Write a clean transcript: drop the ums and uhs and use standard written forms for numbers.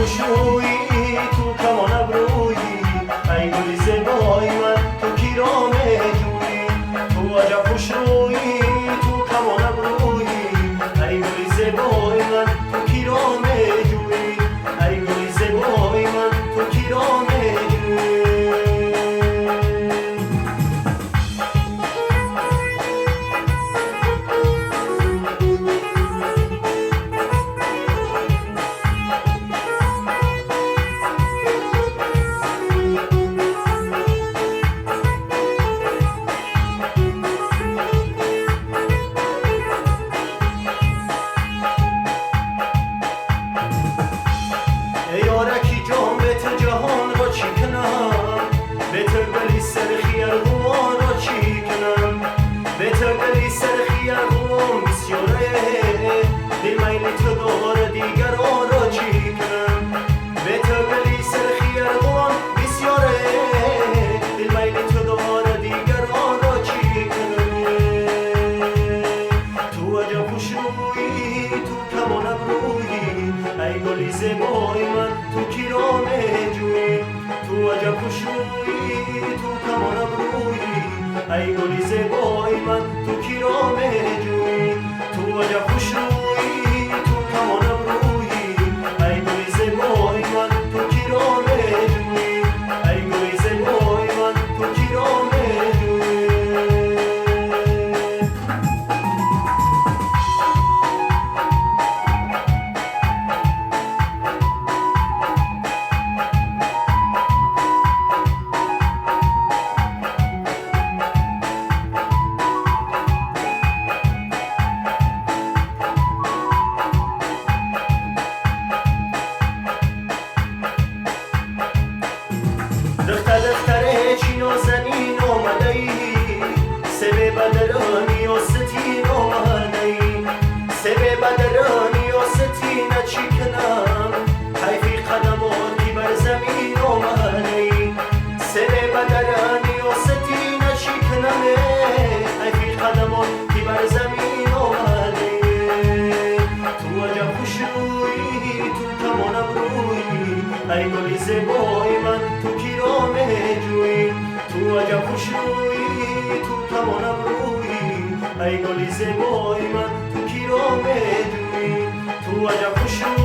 خوشرویی تو کمان ابرویی ای گل زیبای من تو کیرام جویی تو عجب خوشرویی تو کمان ابرویی ای گل زیبای من تو کیرام جویی ای گل زیبای من تو کیرام جویی یارکی جان به تو جهان را چی کنم به تو گلی سرخی ارغوان را چی کنم به تو گلی سرخی ارغوان بسیاره دل میل تو دار دیگران را چی کنم به تو گلی سرخی ارغوان بسیاره دل میل تو دار دیگران را چی کنم تو عجب خوش رویی تو کمان ابرویی ای گلی زیبای من تو کیرام جویی تو عجب خوش رویی تو کمان ابرویی ای گلی زیبای من تو کیرام جویی تو عجب خوش رویی تو کمان ابرویی ای گلی زیبای من تو کیرام جویی ای گلی زیبای من تو کیرام جویی دختره چی نازنین آمده ای سبه بدرانی و ستین آمده ای سبه بدرانی و ستین چی کنم حیفی قدماتی بر زمین آمده ای سبه بدرانی و ستین چی کنم حیفی قدماتی بر زمین آمده ای تو عجب خوش رویی تو کمان ابرویی ای گلی زیبای من تو کیرام جویی تو عجب خوش رویی تو کمان ابرویی ای گلی زیبای من تو کیرام جویی تو عجب خوش رویی